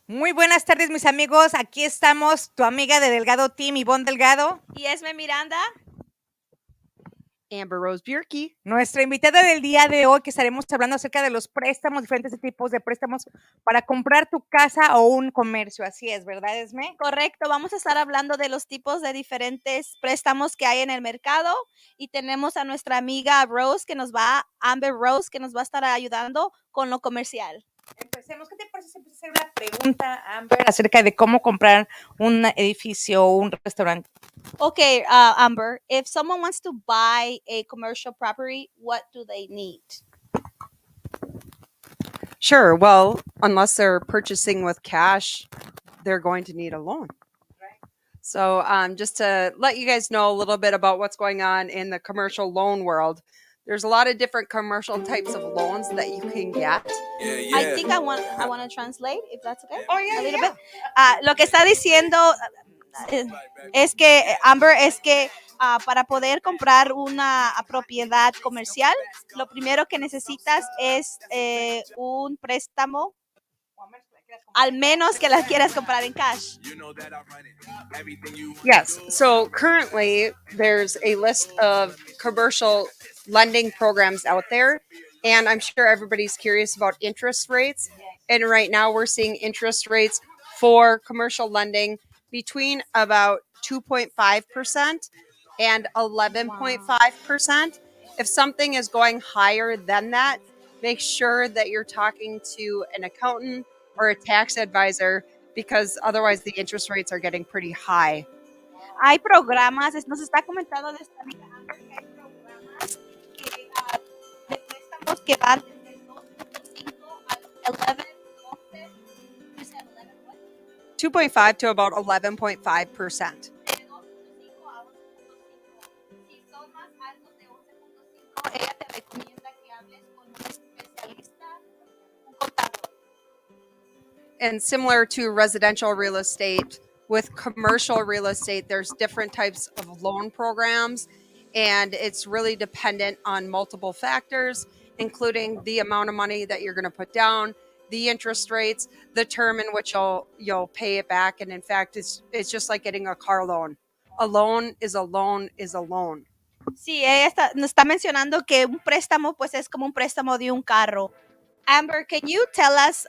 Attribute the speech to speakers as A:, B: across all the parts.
A: Muy buenas tardes, mis amigos. Aquí estamos, tu amiga de Delgado Team, Ivonne Delgado.
B: Y Esme Miranda.
C: Amber Rose Bierke.
A: Nuestra invitada del día de hoy, que estaremos hablando acerca de los préstamos, diferentes tipos de préstamos para comprar tu casa o un comercio. Así es, ¿verdad, Esme?
B: Correcto, vamos a estar hablando de los tipos de diferentes préstamos que hay en el mercado y tenemos a nuestra amiga Amber Rose, que nos va a estar ayudando con lo comercial.
A: Empecemos. ¿Qué te parece si empiezas a hacer una pregunta, Amber, acerca de cómo comprar un edificio o un restaurante?
B: Okay, Amber, if someone wants to buy a commercial property, what do they need?
C: Sure. Well, unless they're purchasing with cash, they're going to need a loan. So, just to let you guys know a little bit about what's going on in the commercial loan world, there's a lot of different commercial types of loans that you can get.
B: I think I want to translate, if that's okay.
A: Oh, yeah,
B: A little
A: yeah.
B: bit. Lo que está diciendo es que, Amber, es que para poder comprar una propiedad comercial, lo primero que necesitas es un préstamo, al menos que la quieras comprar en cash.
C: Yes. So currently, there's a list of commercial lending programs out there, and I'm sure everybody's curious about interest rates. And right now, we're seeing interest rates for commercial lending between about 2.5% and 11.5%. If something is going higher than that, make sure that you're talking to an accountant or a tax advisor, because otherwise the interest rates are getting pretty high.
B: Hay programas, nos está comentando de esta amiga Amber, que hay programas de préstamos que van desde el 2.5 al 11,
C: 2.5 to about 11.5%.
B: de 2.5 a 11.5. Si son más altos de 11.5, ella te recomienda que hables con un especialista, un contador.
C: And similar to residential real estate, with commercial real estate, there's different types of loan programs, and it's really dependent on multiple factors, including the amount of money that you're going to put down, the interest rates, the term in which you'll pay it back. And in fact, it's just like getting a car loan. A loan is a loan is a loan.
B: Sí, ella nos está mencionando que un préstamo pues es como un préstamo de un carro. Amber, can you tell us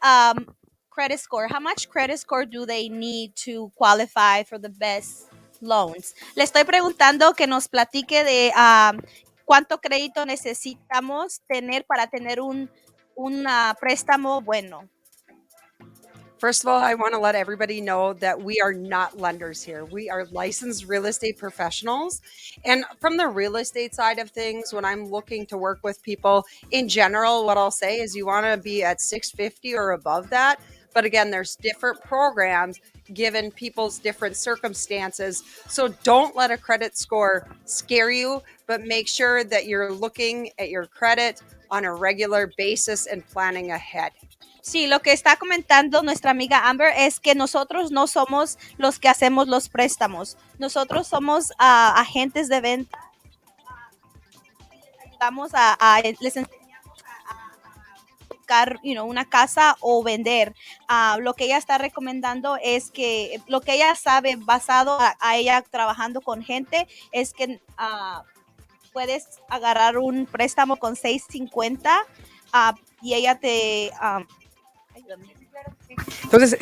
B: credit score? How much credit score do they need to qualify for the best loans? Le estoy preguntando que nos platique de cuánto crédito necesitamos tener para tener un préstamo bueno.
C: First of all, I want to let everybody know that we are not lenders here. We are licensed real estate professionals. And from the real estate side of things, when I'm looking to work with people in general, what I'll say is you want to be at 650 or above that. But again, there's different programs given people's different circumstances. So don't let a credit score scare you, but make sure that you're looking at your credit on a regular basis and planning ahead.
B: Sí, lo que está comentando nuestra amiga Amber es que nosotros no somos los que hacemos los préstamos. Nosotros somos agentes de venta. Les enseñamos a buscar una casa o vender. Lo que ella está recomendando es que lo que ella sabe basado a ella trabajando con gente es que puedes agarrar un préstamo con 650 y ella te...
A: Entonces,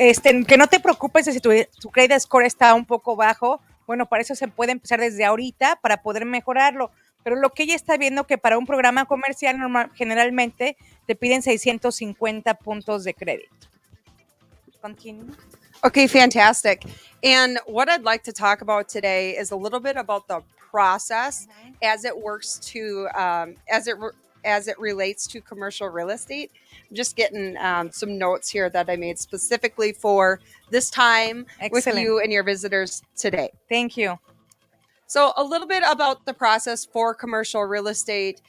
A: que no te preocupes si tu credit score está un poco bajo. Bueno, para eso se puede empezar desde ahorita para poder mejorarlo. Pero lo que ella está viendo que para un programa comercial generalmente te piden 650 puntos de crédito. Continue.
C: Okay, fantastic. And what I'd like to talk about today is a little bit about the process as it works to as it relates to commercial real estate. I'm just getting some notes here that I made specifically for this time with you and your visitors today.
A: Thank you.
C: So a little bit about the process for commercial real estate.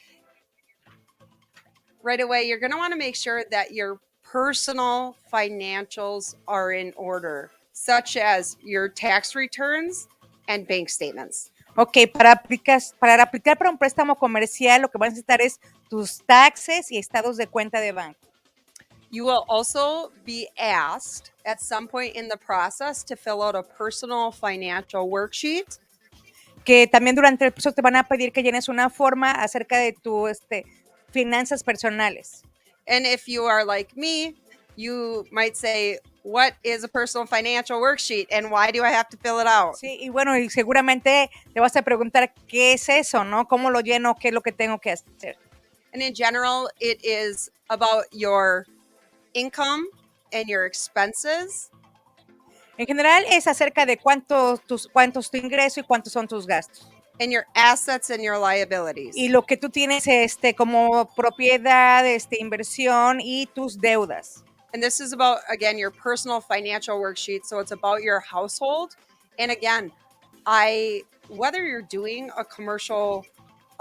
C: Right away, you're going to want to make sure that your personal financials are in order, such as your tax returns and bank statements.
A: Ok, para aplicar para un préstamo comercial, lo que vas a necesitar es tus taxes y estados de cuenta de banco.
C: You will also be asked at some point in the process to fill out a personal financial worksheet.
A: Que también durante el proceso te van a pedir que llenes una forma acerca de tus finanzas personales.
C: And if you are like me, you might say, what is a personal financial worksheet and why do I have to fill it out?
A: Sí, y bueno, y seguramente te vas a preguntar qué es eso, ¿no? ¿Cómo lo lleno? ¿Qué es lo que tengo que hacer?
C: And in general, it is about your income and your expenses.
A: En general es acerca de cuánto es tu ingreso y cuántos son tus gastos.
C: And your assets and your liabilities.
A: Y lo que tú tienes como propiedad, inversión y tus deudas.
C: And this is about, again, your personal financial worksheet. So it's about your household. And again, whether you're doing a commercial,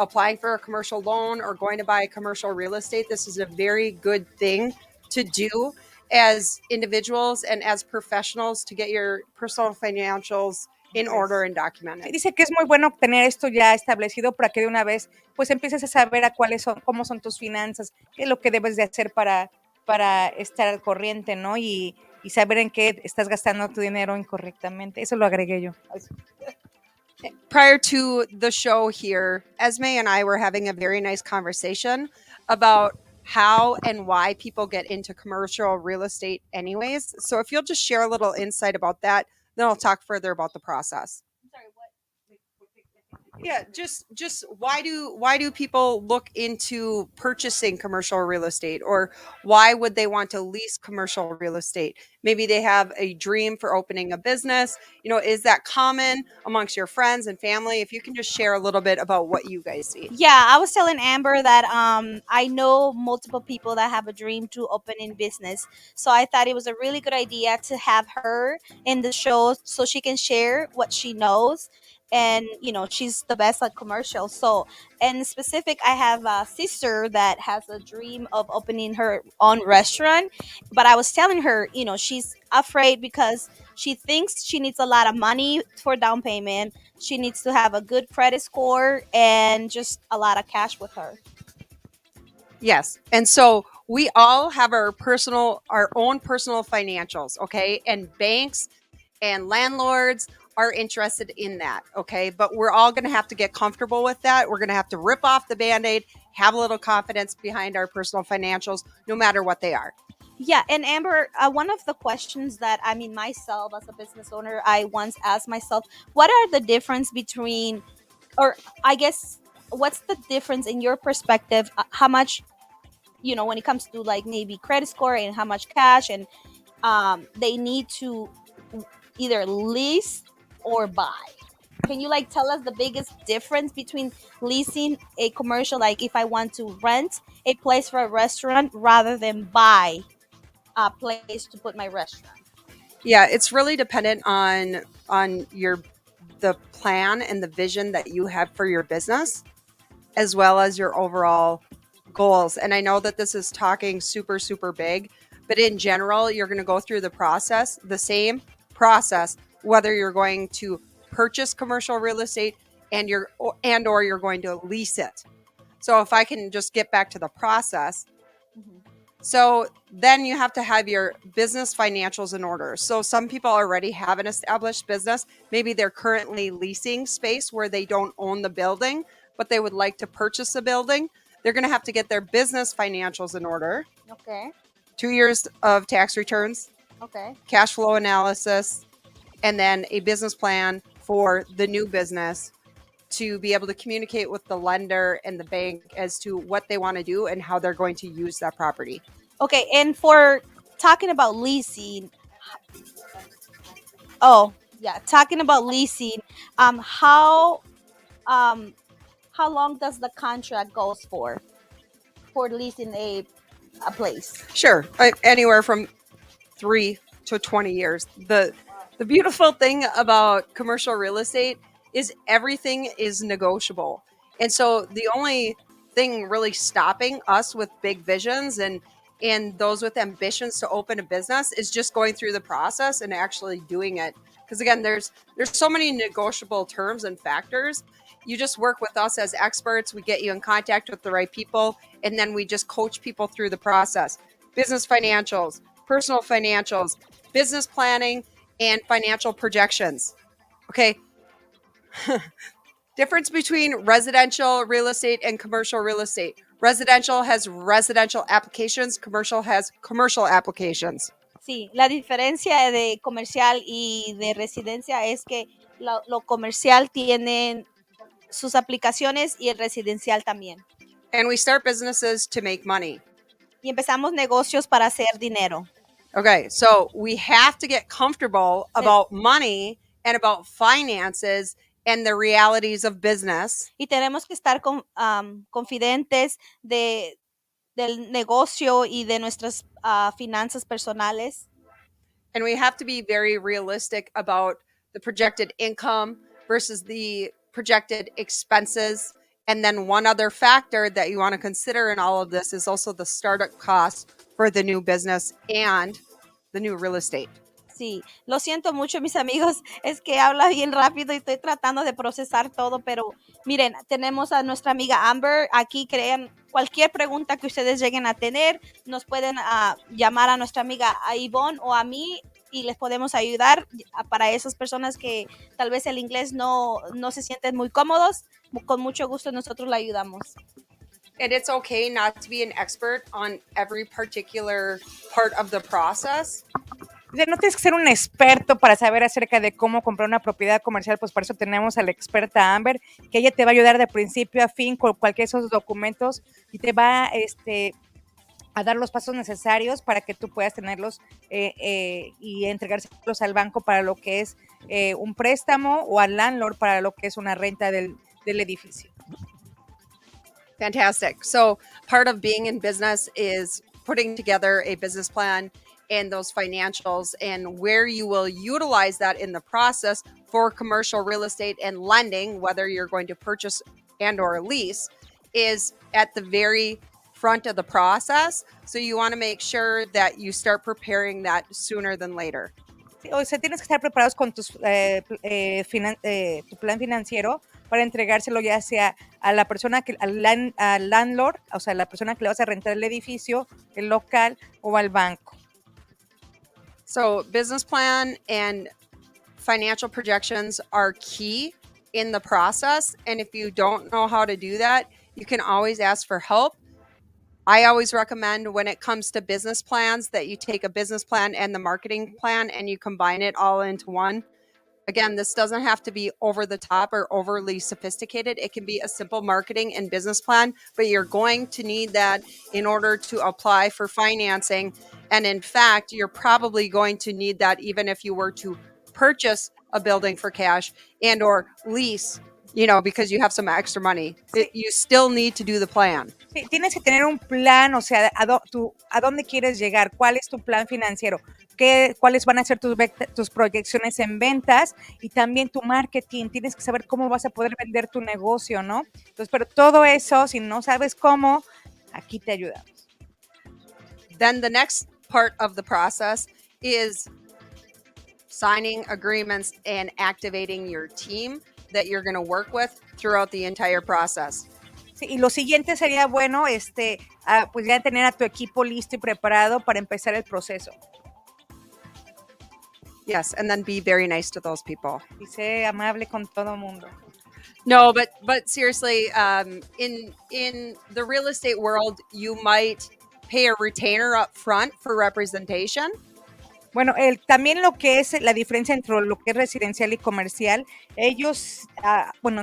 C: applying for a commercial loan or going to buy a commercial real estate, this is a very good thing to do as individuals and as professionals to get your personal financials in order and documented.
A: Dice que es muy bueno tener esto ya establecido para que de una vez pues empieces a saber cómo son tus finanzas, qué es lo que debes de hacer para estar al corriente, ¿no? Y saber en qué estás gastando tu dinero incorrectamente. Eso lo agregué yo.
C: Prior to the show here, Esme and I were having a very nice conversation about how and why people get into commercial real estate anyways. So if you'll just share a little insight about that, then I'll talk further about the process. Yeah, just why do people look into purchasing commercial real estate, or why would they want to lease commercial real estate? Maybe they have a dream for opening a business. Is that common amongst your friends and family? If you can just share a little bit about what you guys see.
B: Yeah, I was telling Amber that I know multiple people that have a dream to open in business. So I thought it was a really good idea to have her in the show so she can share what she knows. And she's the best at commercials. So in specific, I have a sister that has a dream of opening her own restaurant, but I was telling her she's afraid because she thinks she needs a lot of money for down payment. She needs to have a good credit score and just a lot of cash with her.
C: Yes. And so we all have our own personal financials, okay? And banks and landlords are interested in that, okay? But we're all going to have to get comfortable with that. We're going to have to rip off the Band-Aid, have a little confidence behind our personal financials, no matter what they are.
B: Yeah, and Amber, one of the questions that myself as a business owner, I once asked myself, what are the difference between, or I guess, what's the difference in your perspective, how much, when it comes to like maybe credit score and how much cash and they need to either lease or buy? Can you tell us the biggest difference between leasing a commercial, like if I want to rent a place for a restaurant rather than buy a place to put my restaurant?
C: Yeah, it's really dependent on the plan and the vision that you have for your business, as well as your overall goals. And I know that this is talking super, super big, but in general, you're going to go through the same process, whether you're going to purchase commercial real estate or you're going to lease it. So if I can just get back to the process.
B: Mm-hmm.
C: So then you have to have your business financials in order. So some people already have an established business. Maybe they're currently leasing space where they don't own the building, but they would like to purchase a building. They're going to have to get their business financials in order.
B: Okay.
C: 2 years of tax returns.
B: Okay.
C: Cash flow analysis, and then a business plan for the new business to be able to communicate with the lender and the bank as to what they want to do and how they're going to use that property.
B: Okay, and for talking about leasing, how long does the contract goes for leasing a place?
C: Sure, anywhere from 3 to 20 years. The beautiful thing about commercial real estate is everything is negotiable. And so the only thing really stopping us with big visions and those with ambitions to open a business is just going through the process and actually doing it. Because again, there's so many negotiable terms and factors. You just work with us as experts. We get you in contact with the right people, and then we just coach people through the process. business financials, personal financials, business planning, and financial projections. Okay. Difference between residential real estate and commercial real estate. Residential has residential applications, commercial has commercial applications.
B: Sí, la diferencia de comercial y de residencia es que lo comercial tienen sus aplicaciones y el residencial también.
C: And we start businesses to make money.
B: Y empezamos negocios para hacer dinero.
C: Okay, so we have to get comfortable about money and about finances and the realities of business.
B: Y tenemos que estar confidentes del negocio y de nuestras finanzas personales.
C: And we have to be very realistic about the projected income versus the projected expenses. And then one other factor that you want to consider in all of this is also the startup cost for the new business and the new real estate.
B: Sí, lo siento mucho, mis amigos, es que habla bien rápido y estoy tratando de procesar todo, pero miren, tenemos a nuestra amiga Amber aquí. Crean cualquier pregunta que ustedes lleguen a tener, nos pueden llamar a nuestra amiga a Ivonne o a mí y les podemos ayudar. Para esas personas que tal vez el inglés no se sienten muy cómodos, con mucho gusto nosotros la ayudamos.
C: And it's okay not to be an expert on every particular part of the process.
A: No tienes que ser un experto para saber acerca de cómo comprar una propiedad comercial, pues por eso tenemos a la experta Amber, que ella te va a ayudar de principio a fin con cualquiera de esos documentos y te va a dar los pasos necesarios para que tú puedas tenerlos y entregárselos al banco para lo que es un préstamo o al landlord para lo que es una renta del edificio.
C: Fantastic. So part of being in business is putting together a business plan and those financials and where you will utilize that in the process for commercial real estate and lending, whether you're going to purchase and or lease, is at the very front of the process. So you want to make sure that you start preparing that sooner than later.
A: Sí, o sea, tienes que estar preparados con tu plan financiero para entregárselo ya sea a la persona al landlord, o sea, a la persona que le vas a rentar el edificio, el local o al banco.
C: So business plan and financial projections are key in the process. And if you don't know how to do that, you can always ask for help. I always recommend when it comes to business plans that you take a business plan and the marketing plan and you combine it all into one. Again, this doesn't have to be over the top or overly sophisticated. It can be a simple marketing and business plan, but you're going to need that in order to apply for financing. And in fact, you're probably going to need that even if you were to purchase a building for cash and or lease, because you have some extra money. You still need to do the plan.
A: Sí, tienes que tener un plan, o sea, a dónde quieres llegar, cuál es tu plan financiero, cuáles van a ser tus proyecciones en ventas y también tu marketing. Tienes que saber cómo vas a poder vender tu negocio, ¿no? Entonces, pero todo eso, si no sabes cómo, aquí te ayudamos.
C: Then the next part of the process is signing agreements and activating your team that you're going to work with throughout the entire process.
A: Sí, y lo siguiente sería bueno, pues ya tener a tu equipo listo y preparado para empezar el proceso.
C: Yes, and then be very nice to those people.
A: Y sé amable con todo mundo.
C: No, but seriously, in the real estate world, you might pay a retainer up front for representation.
A: Bueno, también lo que es la diferencia entre lo que es residencial y comercial, ellos,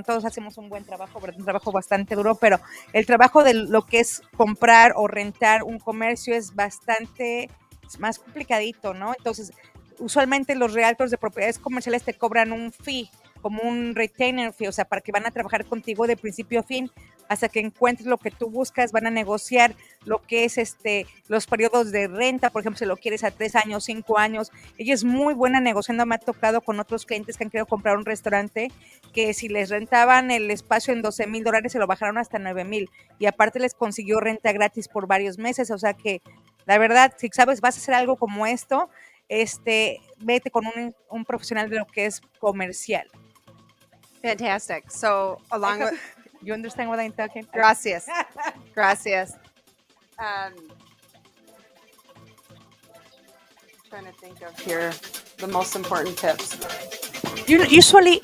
A: todos hacemos un buen trabajo, ¿verdad? Un trabajo bastante duro, pero el trabajo de lo que es comprar o rentar un comercio es más complicadito, ¿no? Entonces, usualmente los realtors de propiedades comerciales te cobran un fee, como un retainer fee, o sea, para que van a trabajar contigo de principio a fin, hasta que encuentres lo que tú buscas. Van a negociar lo que es los periodos de renta, por ejemplo, si lo quieres a 3 años, 5 años. Ella es muy buena negociando. Me ha tocado con otros clientes que han querido comprar un restaurante, que si les rentaban el espacio en $12,000, se lo bajaron hasta $9,000, y aparte les consiguió renta gratis por varios meses. O sea que, la verdad, si sabes, vas a hacer algo como esto, vete con un profesional de lo que es comercial.
C: Fantastic. So along with...
A: You understand what I'm talking?
C: Gracias. Gracias. trying to think of here the most important tips.
A: Usually,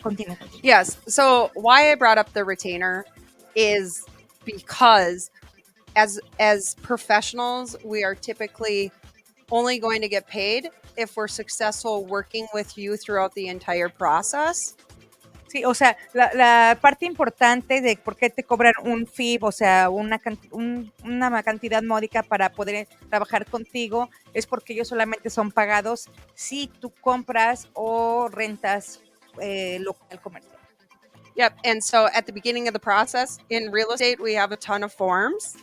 A: continue.
C: Yes. So why I brought up the retainer is because as professionals, we are typically only going to get paid if we're successful working with you throughout the entire process.
A: Sí, o sea, la parte importante de por qué te cobran un fee, o sea, una cantidad módica para poder trabajar contigo, es porque ellos solamente son pagados si tú compras o rentas local comercial.
C: Yep. And so at the beginning of the process in real estate, we have a ton of forms.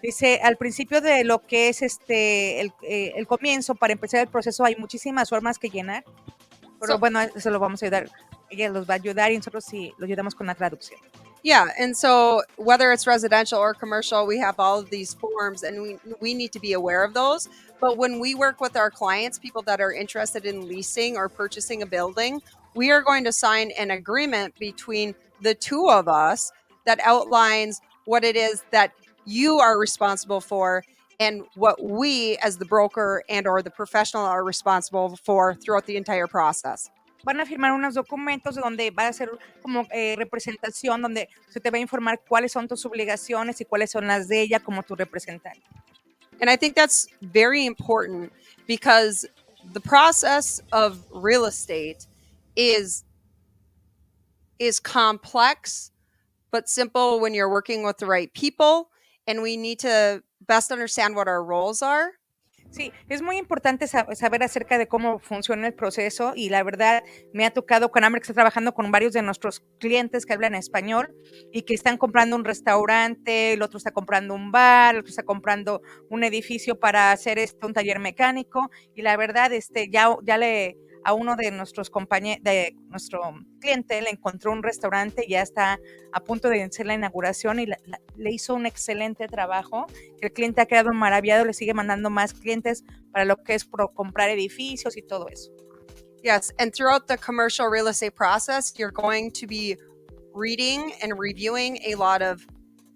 A: Dice, al principio de lo que es el comienzo, para empezar el proceso, hay muchísimas formas que llenar, pero bueno, eso lo vamos a ayudar. Ella los va a ayudar y nosotros sí lo ayudamos con la traducción.
C: Yeah, and so whether it's residential or commercial, we have all of these forms and we need to be aware of those. But when we work with our clients, people that are interested in leasing or purchasing a building, we are going to sign an agreement between the two of us that outlines what it is that you are responsible for and what we as the broker and or the professional are responsible for throughout the entire process.
A: Van a firmar unos documentos donde va a ser como representación, donde se te va a informar cuáles son tus obligaciones y cuáles son las de ella como tu representante.
C: And I think that's very important because the process of real estate is complex but simple when you're working with the right people, and we need to best understand what our roles are.
A: Sí, es muy importante saber acerca de cómo funciona el proceso y la verdad me ha tocado con Amber que está trabajando con varios de nuestros clientes que hablan español y que están comprando un restaurante, el otro está comprando un bar, el otro está comprando un edificio para hacer un taller mecánico y la verdad ya a uno de nuestros compañeros, de nuestro cliente le encontró un restaurante y ya está a punto de hacer la inauguración y le hizo un excelente trabajo. El cliente ha quedado maravillado, le sigue mandando más clientes para lo que es comprar edificios y todo eso.
C: Yes, and throughout the commercial real estate process, you're going to be reading and reviewing a lot of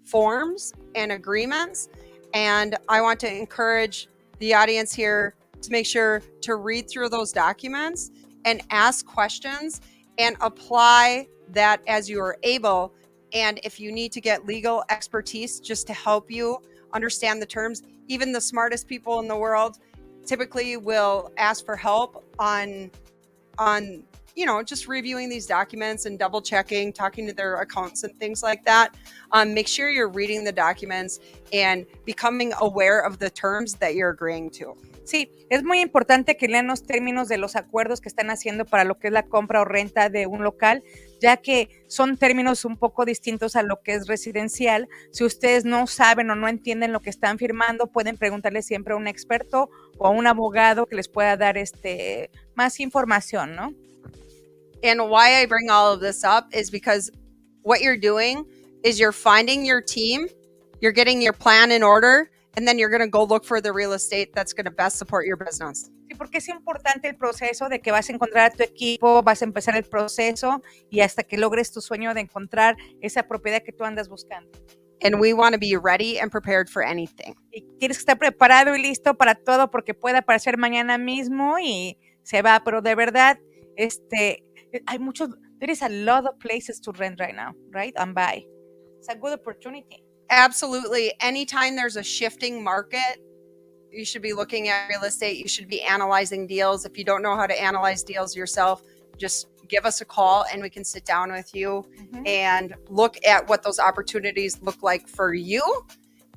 C: forms and agreements. And I want to encourage the audience here to make sure to read through those documents and ask questions and apply that as you are able. And if you need to get legal expertise just to help you understand the terms, even the smartest people in the world typically will ask for help on just reviewing these documents and double checking, talking to their accountants and things like that. Make sure you're reading the documents and becoming aware of the terms that you're agreeing to.
A: Sí, es muy importante que lean los términos de los acuerdos que están haciendo para lo que es la compra o renta de un local, ya que son términos un poco distintos a lo que es residencial. Si ustedes no saben o no entienden lo que están firmando, pueden preguntarle siempre a un experto o a un abogado que les pueda dar más información, ¿no?
C: And why I bring all of this up is because what you're doing is you're finding your team, you're getting your plan in order, and then you're going to go look for the real estate that's going to best support your business.
A: Sí, porque es importante el proceso de que vas a encontrar a tu equipo, vas a empezar el proceso y hasta que logres tu sueño de encontrar esa propiedad que tú andas buscando.
C: And we want to be ready and prepared for anything.
A: Y tienes que estar preparado y listo para todo porque puede aparecer mañana mismo y se va, pero de verdad, hay muchos, there is a lot of places to rent right now, right? And buy. It's a good opportunity.
C: Absolutely. Anytime there's a shifting market, you should be looking at real estate. You should be analyzing deals. If you don't know how to analyze deals yourself, just give us a call and we can sit down with you and look at what those opportunities look like for you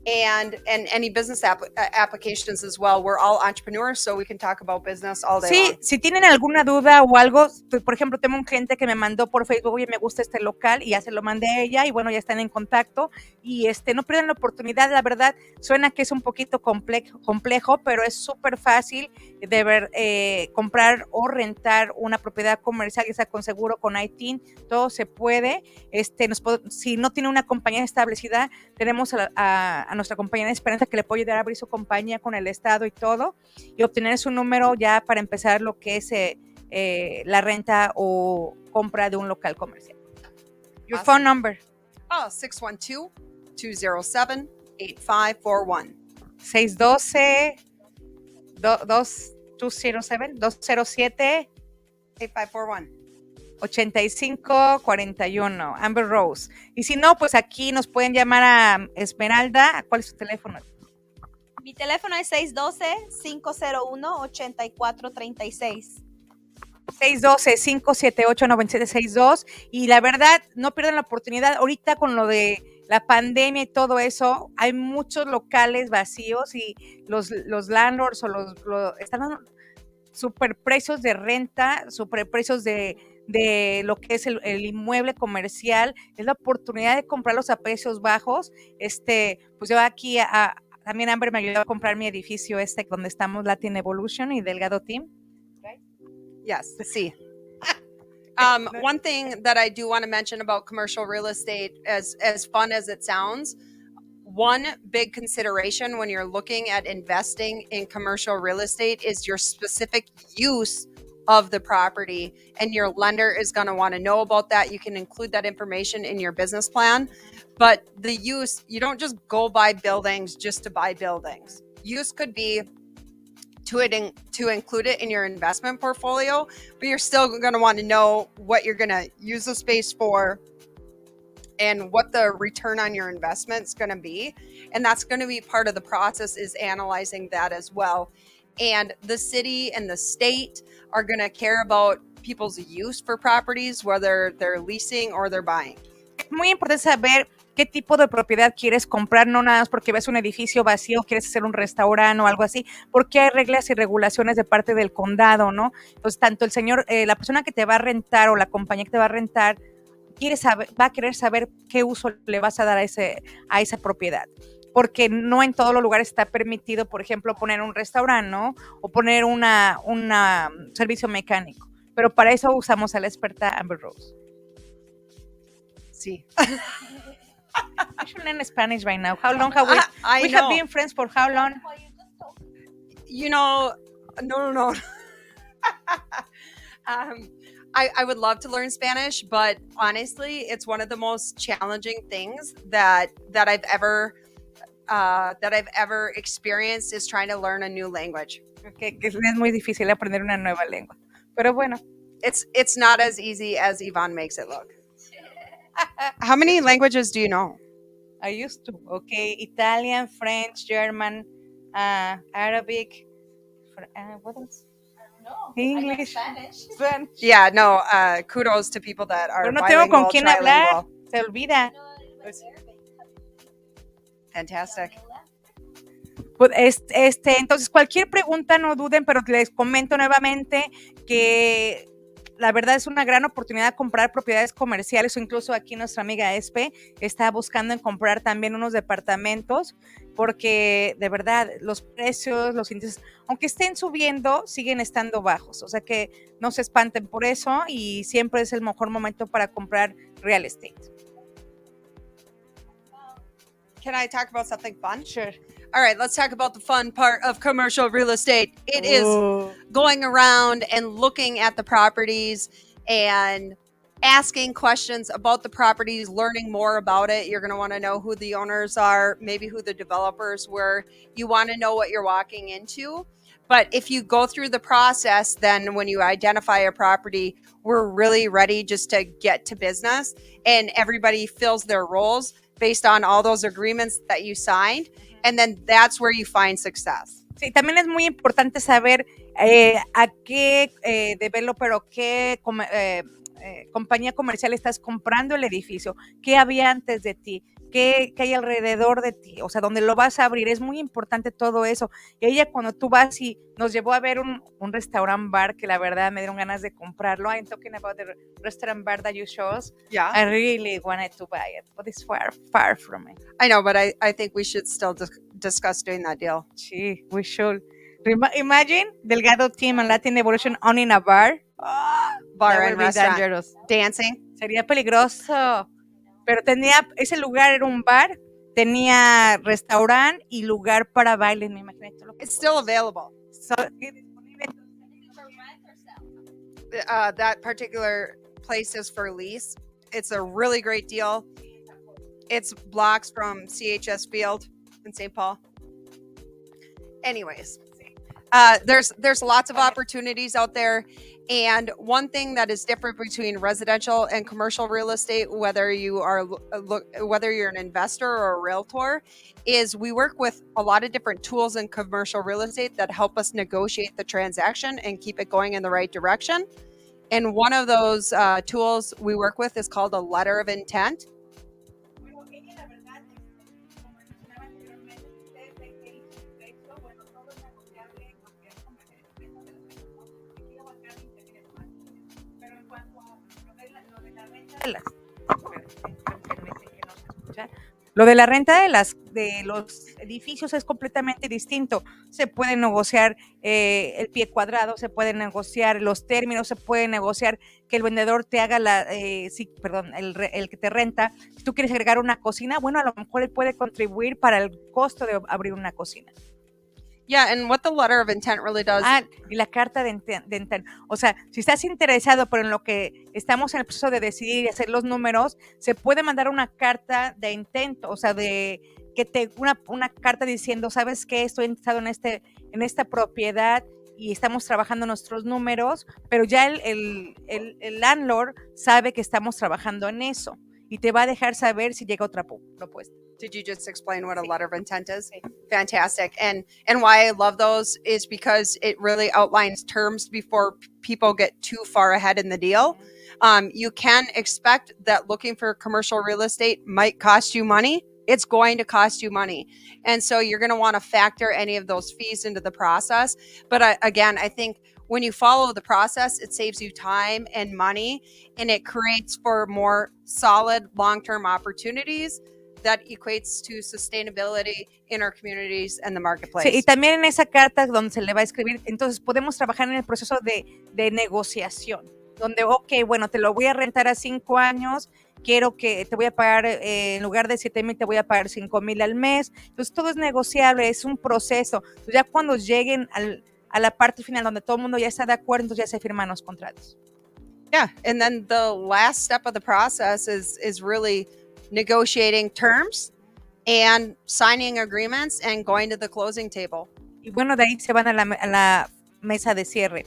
C: and any business applications as well. We're all entrepreneurs, so we can talk about business all day long.
A: Si tienen alguna duda o algo, por ejemplo, tengo un cliente que me mandó por Facebook, oye, me gusta este local, y ya se lo mandé a ella, y bueno, ya están en contacto, y no pierdan la oportunidad, la verdad, suena que es un poquito complejo, pero es súper fácil de comprar o rentar una propiedad comercial, ya sea con seguro, con ITIN, todo se puede. Si no tiene una compañía establecida, tenemos a nuestra compañía de Esperanza que le puede ayudar a abrir su compañía con el estado y todo, y obtener su número ya para empezar lo que es la renta o compra de un local comercial. Your phone number.
C: 612-207-8541.
A: 612 207
C: 8541.
A: 8541, Amber Rose. Y si no, pues aquí nos pueden llamar a Esmeralda. ¿Cuál es su teléfono?
B: Mi teléfono es 612-501-8436.
A: 612-578-9762. Y la verdad, no pierdan la oportunidad. Ahorita con lo de la pandemia y todo eso, hay muchos locales vacíos y los landlords o están dando super precios de renta, super precios de lo que es el inmueble comercial. Es la oportunidad de comprarlos a precios bajos. Pues yo aquí también Amber me ayudó a comprar mi edificio donde estamos, Latin Evolution y Delgado Team.
C: Yes, see. One thing that I do want to mention about commercial real estate, as fun as it sounds, one big consideration when you're looking at investing in commercial real estate is your specific use of the property, and your lender is going to want to know about that. You can include that information in your business plan, but the use, you don't just go buy buildings just to buy buildings. Use could be to include it in your investment portfolio, but you're still going to want to know what you're going to use the space for and what the return on your investment is going to be. And that's going to be part of the process, is analyzing that as well. And the city and the state are going to care about people's use for properties, whether they're leasing or they're buying.
A: Es muy importante saber qué tipo de propiedad quieres comprar, no nada más porque ves un edificio vacío, quieres hacer un restaurante o algo así, porque hay reglas y regulaciones de parte del condado, ¿no? Entonces, tanto el señor, la persona que te va a rentar o la compañía que te va a rentar, va a querer saber qué uso le vas a dar a esa propiedad. Porque no en todos los lugares está permitido, por ejemplo, poner un restaurante, ¿no? O poner un servicio mecánico. Pero para eso usamos a la experta Amber Rose.
C: Sí.
A: I should learn Spanish by now. How long have we? We have been friends for how long?
C: You know, no. I would love to learn Spanish, but honestly, it's one of the most challenging things that I've ever experienced, is trying to learn a new language.
A: Que es muy difícil aprender una nueva lengua. Pero bueno.
C: It's not as easy as Yvonne makes it look. How many languages do you know?
A: I used to. Okay, Italian, French, German, Arabic. What else? English. Spanish.
C: Yeah, no. Kudos to people that are.
A: Pero no tengo con quién hablar. Se olvida.
C: Fantastic.
A: Pues entonces, cualquier pregunta, no duden, pero les comento nuevamente que la verdad es una gran oportunidad de comprar propiedades comerciales, o incluso aquí nuestra amiga Espe está buscando en comprar también unos departamentos, porque de verdad los precios, los índices, aunque estén subiendo, siguen estando bajos. O sea que no se espanten por eso, y siempre es el mejor momento para comprar real estate.
C: Can I talk about something fun?
A: Sure.
C: All right, let's talk about the fun part of commercial real estate. It is going around and looking at the properties and asking questions about the properties, learning more about it. You're going to want to know who the owners are, maybe who the developers were. You want to know what you're walking into. But if you go through the process, then when you identify a property, we're really ready just to get to business, and everybody fills their roles based on all those agreements that you signed. And then that's where you find success.
A: Sí, también es muy importante saber a qué developer o qué compañía comercial estás comprando el edificio, qué había antes de ti, qué hay alrededor de ti, o sea, dónde lo vas a abrir. Es muy importante todo eso. Y ella, cuando tú vas, y nos llevó a ver un restaurant bar que la verdad me dieron ganas de comprarlo. I'm talking about the restaurant bar that you showed us.
C: Yeah.
A: I really wanted to buy it, but it's far from it.
C: I know, but I think we should still discuss doing that deal.
A: Sí, we should. Imagine Delgado Team and Latin Evolution owning a bar.
C: Bar and restaurant.
A: Dangerous.
C: Dancing.
A: Sería peligroso. Pero ese lugar era un bar, tenía restaurante y lugar para bailes, me imagino.
C: It's still available. That particular place is for lease. It's a really great deal. It's blocks from CHS Field in St. Paul. Anyways, There's lots of opportunities out there, and one thing that is different between residential and commercial real estate, whether you're an investor or a realtor, is we work with a lot of different tools in commercial real estate that help us negotiate the transaction and keep it going in the right direction. And one of those tools we work with is called a letter of intent.
A: Lo de la renta de los edificios es completamente distinto. Se puede negociar el pie cuadrado, se puede negociar los términos, se puede negociar que el vendedor te haga el que te renta. Si tú quieres agregar una cocina, bueno, a lo mejor él puede contribuir para el costo de abrir una cocina.
C: Yeah, and what the letter of intent really does.
A: Y la carta de intent. O sea, si estás interesado, pero en lo que estamos en el proceso de decidir y hacer los números, se puede mandar una carta de intento, o sea, una carta diciendo, ¿sabes qué? Estoy interesado en esta propiedad y estamos trabajando nuestros números, pero ya el landlord sabe que estamos trabajando en eso y te va a dejar saber si llega otra propuesta.
C: Did you just explain what a letter of intent is? Fantastic. And why I love those is because it really outlines terms before people get too far ahead in the deal. You can expect that looking for commercial real estate might cost you money. It's going to cost you money. And so you're going to want to factor any of those fees into the process. But again, I think when you follow the process, it saves you time and money, and it creates for more solid long-term opportunities that equates to sustainability in our communities and the marketplace.
A: Sí, y también en esa carta donde se le va a escribir, entonces podemos trabajar en el proceso de negociación, donde, bueno, te lo voy a rentar a 5 años, quiero que te voy a pagar, en lugar de 7,000, te voy a pagar 5,000 al mes. Entonces todo es negociable, es un proceso. Entonces, ya cuando lleguen a la parte final donde todo el mundo ya está de acuerdo, entonces ya se firman los contratos.
C: Yeah, and then the last step of the process is really negotiating terms and signing agreements and going to the closing table.
A: Y bueno, de ahí se van a la mesa de cierre.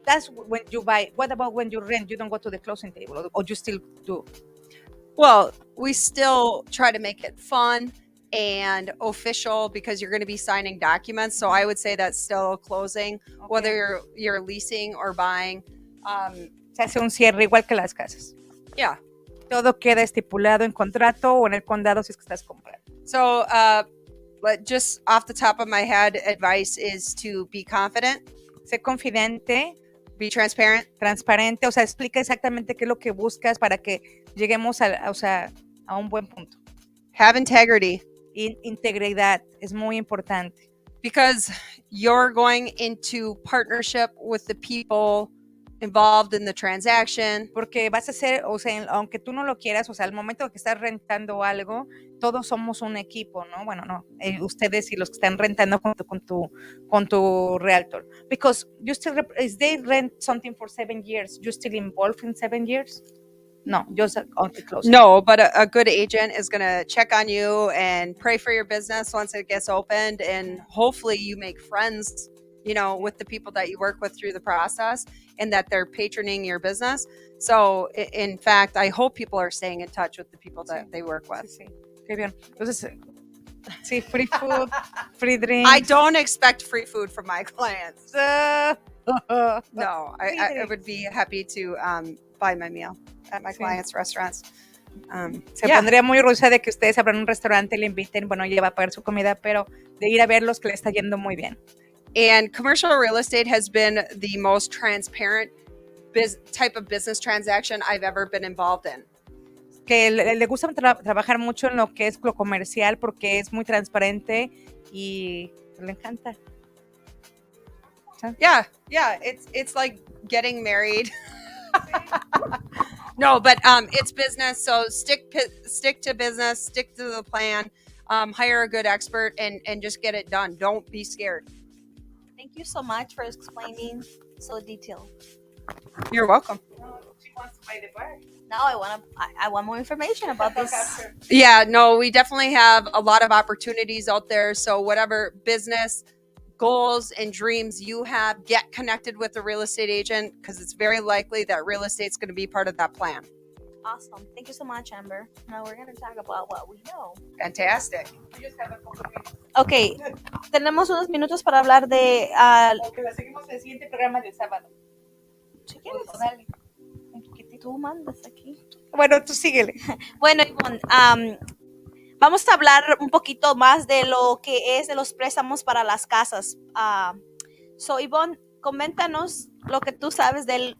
A: That's when you buy. What about when you rent? You don't go to the closing table, or you still do?
C: Well, we still try to make it fun and official because you're going to be signing documents. So I would say that's still closing, okay, whether you're leasing or buying.
A: Se hace un cierre igual que las casas.
C: Yeah.
A: Todo queda estipulado en contrato o en el condado si es que estás comprando.
C: So, just off the top of my head, advice is to be confident.
A: Sé confidente.
C: Be transparent.
A: Transparente, o sea, explica exactamente qué es lo que buscas para que lleguemos a un buen punto.
C: Have integrity.
A: Integridad es muy importante.
C: Because you're going into partnership with the people involved in the transaction.
A: Porque vas a ser, o sea, aunque tú no lo quieras, o sea, al momento que estás rentando algo, todos somos un equipo, ¿no? Bueno, no, ustedes y los que están rentando con tu realtor. Because you still, if they rent something for 7 years, you still involved in 7 years? No, just on the closing.
C: No, but a good agent is going to check on you and pray for your business once it gets opened, and hopefully you make friends, with the people that you work with through the process, and that they're patroning your business. So, in fact, I hope people are staying in touch with the people that they work with.
A: Sí. Qué bien. Entonces, sí, free food, free drinks.
C: I don't expect free food from my clients. No, I would be happy to buy my meal at my clients' restaurants.
A: Se pondría muy orgullosa de que ustedes abran un restaurante y le inviten, bueno, ella va a pagar su comida, pero de ir a verlos que le está yendo muy bien.
C: And commercial real estate has been the most transparent type of business transaction I've ever been involved in.
A: Que le gusta trabajar mucho en lo que es lo comercial porque es muy transparente y le encanta.
C: Yeah, it's like getting married. No, but it's business, so stick to business, stick to the plan, hire a good expert, and just get it done. Don't be scared.
B: Thank you so much for explaining so detailed.
C: You're welcome.
A: She wants to buy the bar.
B: Now I want more information about this.
C: Yeah, no, we definitely have a lot of opportunities out there. So whatever business, goals and dreams you have, get connected with a real estate agent because it's very likely that real estate's going to be part of that plan.
B: Awesome. Thank you so much, Amber. Now we're going to talk about what we know.
C: Fantastic.
B: Ok, tenemos unos minutos para hablar de...
A: Ok, la seguimos el siguiente programa del sábado.
B: si quieres,
A: Dale.
B: tú mandas aquí.
A: Bueno, tú síguele.
B: Bueno, Ivonne, vamos a hablar un poquito más de lo que es de los préstamos para las casas. So, Ivonne, coméntanos lo que tú sabes de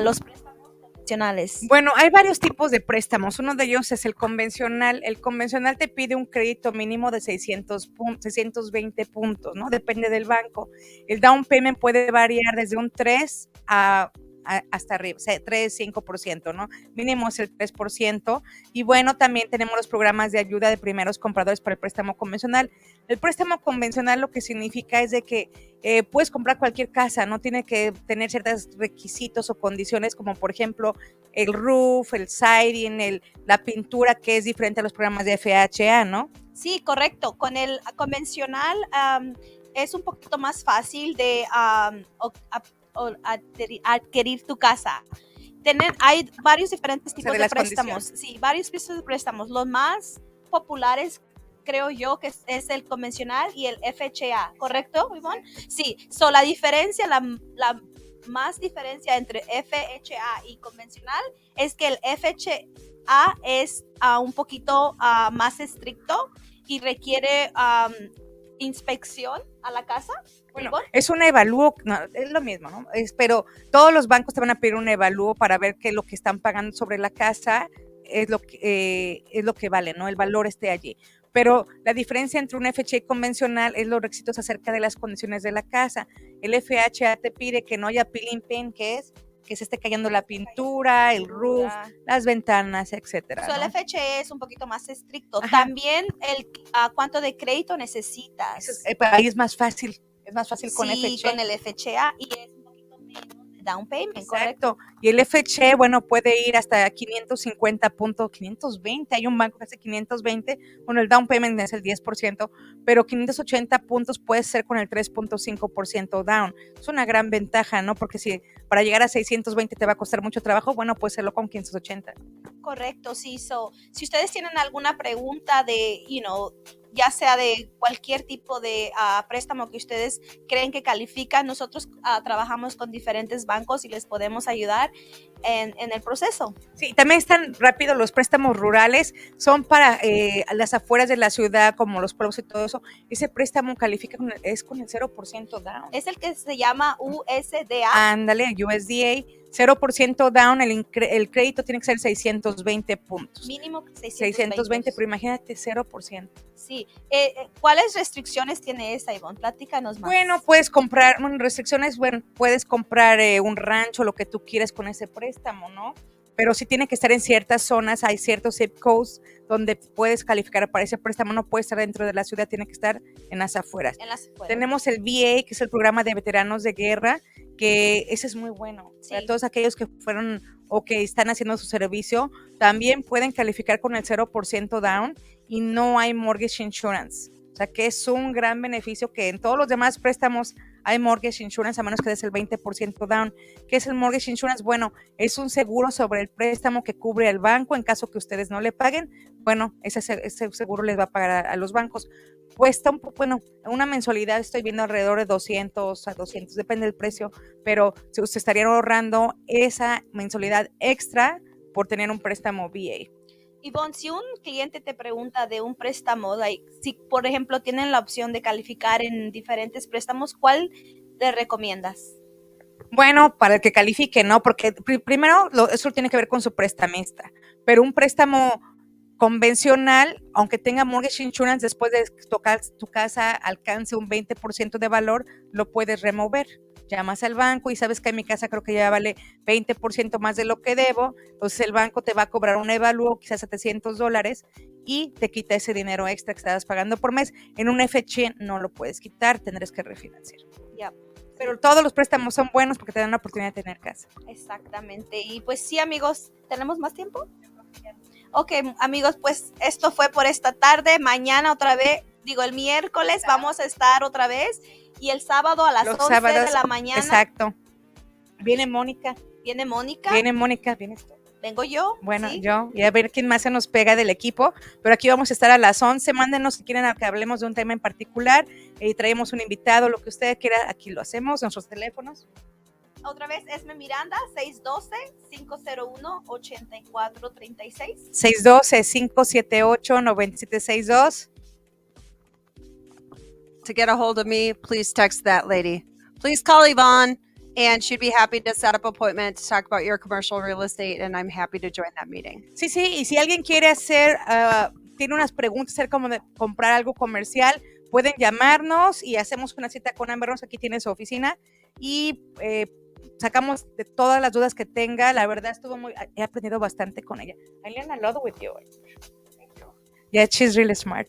B: los préstamos convencionales.
A: Bueno, hay varios tipos de préstamos. Uno de ellos es el convencional. El convencional te pide un crédito mínimo de 620 puntos, ¿no? Depende del banco. El down payment puede variar desde un 3 hasta arriba, o sea, 3, 5%, ¿no? Mínimo es el 3%. Y bueno, también tenemos los programas de ayuda de primeros compradores para el préstamo convencional. El préstamo convencional lo que significa es de que puedes comprar cualquier casa, no tiene que tener ciertos requisitos o condiciones como por ejemplo el roof, el siding, la pintura, que es diferente a los programas de FHA, ¿no?
B: Sí, correcto. Con el convencional es un poquito más fácil de adquirir tu casa. Hay varios diferentes tipos de préstamos. Sí, varios tipos de préstamos. Los más populares, creo yo, que es el convencional y el FHA, ¿correcto, Ivonne? Sí. So, la diferencia, la más diferencia entre FHA y convencional es que el FHA es un poquito más estricto y requiere inspección a la casa.
A: Bueno, es un evalúo, no, es lo mismo, ¿no? Pero todos los bancos te van a pedir un evalúo para ver que lo que están pagando sobre la casa es lo que vale, ¿no? El valor esté allí. Pero la diferencia entre un FHA convencional es los requisitos acerca de las condiciones de la casa. El FHA te pide que no haya peeling paint, que se esté cayendo la pintura, el roof, las ventanas, etcétera.
B: So,
A: ¿no?
B: El FHA es un poquito más estricto.
A: Ajá.
B: También cuánto de crédito necesitas.
A: Ahí es más fácil. Es más fácil con FHA.
B: Sí, con el FHA y es un poquito menos de down payment,
A: Exacto.
B: ¿correcto?
A: Y el FHA, bueno, puede ir hasta 550 puntos, 520. Hay un banco que hace 520. Bueno, el down payment es el 10%, pero 580 puntos puede ser con el 3.5% down. Es una gran ventaja, ¿no? Porque si para llegar a 620 te va a costar mucho trabajo, bueno, puede serlo con 580.
B: Correcto, sí. So, si ustedes tienen alguna pregunta de, ya sea de cualquier tipo de préstamo que ustedes creen que califican, nosotros trabajamos con diferentes bancos y les podemos ayudar en el proceso.
A: Sí, también están rápido los préstamos rurales, son para las afueras de la ciudad, como los pueblos y todo eso. Ese préstamo califica con el 0% down.
B: Es el que se llama USDA.
A: Ándale, USDA. 0% down, el crédito tiene que ser 620 puntos.
B: Mínimo
A: 620, pero imagínate 0%.
B: Sí. ¿Cuáles restricciones tiene esta, Ivonne? Platícanos más.
A: Bueno, puedes comprar, restricciones, bueno, puedes comprar un rancho, lo que tú quieres con ese préstamo, ¿no? Pero sí tiene que estar en ciertas zonas, hay ciertos zip codes donde puedes calificar para ese préstamo, no puede estar dentro de la ciudad, tiene que estar en las afueras. Tenemos el VA, que es el programa de veteranos de guerra, que ese es muy bueno. Sí. Para todos aquellos que fueron o que están haciendo su servicio, también pueden calificar con el 0% down y no hay mortgage insurance. O sea que es un gran beneficio que en todos los demás préstamos hay mortgage insurance a menos que des el 20% down. ¿Qué es el mortgage insurance? Bueno, es un seguro sobre el préstamo que cubre el banco en caso que ustedes no le paguen. Bueno, ese seguro les va a pagar a los bancos. Cuesta una mensualidad estoy viendo alrededor de 200 a 200, depende del precio, pero se estarían ahorrando esa mensualidad extra por tener un préstamo VA.
B: Ivonne, si un cliente te pregunta de un préstamo, si por ejemplo tienen la opción de calificar en diferentes préstamos, ¿cuál le recomiendas?
A: Bueno, para el que califique, ¿no? Porque primero eso tiene que ver con su prestamista, pero un préstamo convencional, aunque tenga mortgage insurance, después de tocar tu casa alcance un 20% de valor, lo puedes remover. Llamas al banco y sabes que en mi casa creo que ya vale 20% más de lo que debo, entonces el banco te va a cobrar un evalúo, quizás $700, y te quita ese dinero extra que estabas pagando por mes. En un FHA no lo puedes quitar, tendrás que refinanciar.
B: Yeah.
A: Pero todos los préstamos son buenos porque te dan la oportunidad de tener casa.
B: Exactamente. Y pues sí, amigos, ¿tenemos más tiempo? Ok, amigos, pues esto fue por esta tarde. Mañana otra vez, el miércoles vamos a estar otra vez. Y el sábado a las
A: Los
B: 11
A: sábados,
B: de la mañana.
A: Exacto. Viene Mónica.
B: Viene Mónica.
A: Vienes tú.
B: Vengo yo.
A: Bueno,
B: ¿sí?
A: yo, y a ver quién más se nos pega del equipo, pero aquí vamos a estar a las 11, mándenos si quieren que hablemos de un tema en particular, y traemos un invitado, lo que ustedes quieran, aquí lo hacemos, nuestros teléfonos.
B: Otra vez, Esme Miranda, 612-501-8436.
A: 612-578-9762.
C: To get a hold of me, please text that lady. Please call Yvonne, and she'd be happy to set up an appointment to talk about your commercial real estate, and I'm happy to join that meeting.
A: Sí, y si alguien quiere hacer, tiene unas preguntas acerca como de comprar algo comercial, pueden llamarnos y hacemos una cita con Amber Rose, aquí tiene su oficina, y sacamos de todas las dudas que tenga. La verdad he aprendido bastante con ella. I learned a lot with you. Yeah, she's really smart.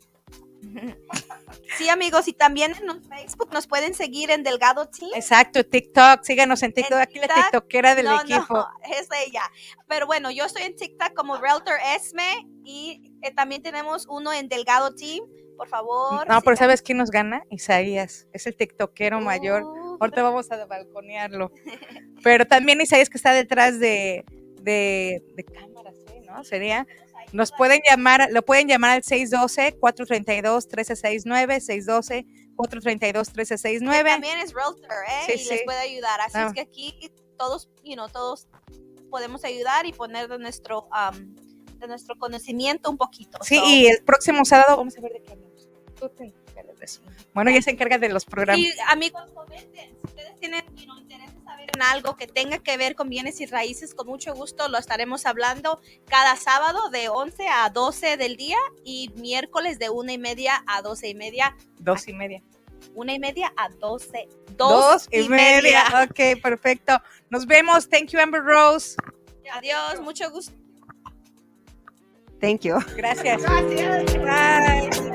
B: Sí, amigos, y también en Facebook nos pueden seguir en Delgado Team.
A: Exacto, TikTok, síganos en TikTok, aquí la tiktokera del equipo.
B: No, es ella. Pero bueno, yo estoy en TikTok como Realtor Esme y también tenemos uno en Delgado Team, por favor.
A: No, pero ¿sabes quién nos gana? Isaías, es el tiktokero mayor. Ahorita vamos a balconearlo. Pero también Isaías, que está detrás de cámaras, ¿sí? ¿No? Sería... Nos pueden llamar, lo pueden llamar al 612-432-1369, 612-432-1369.
B: También es Realtor,
A: Sí,
B: y les puede ayudar. Así es que aquí todos, todos podemos ayudar y poner de nuestro conocimiento un poquito.
A: Sí, y el próximo sábado vamos a ver de qué hablamos. Tú te encargas de eso. Bueno, ella se encarga de los programas.
B: Y amigos, comenten. Si ustedes tienen interés en saber en algo que tenga que ver con bienes y raíces, con mucho gusto lo estaremos hablando cada sábado de 11 a 12 del día y miércoles de 1:30 a 12:30.
A: 2:30.
B: 1:30 a 12.
A: 2:30. Ok, perfecto. Nos vemos. Thank you, Amber Rose.
B: Adiós, mucho gusto.
C: Thank you.
A: Gracias.
B: Gracias.
A: Bye.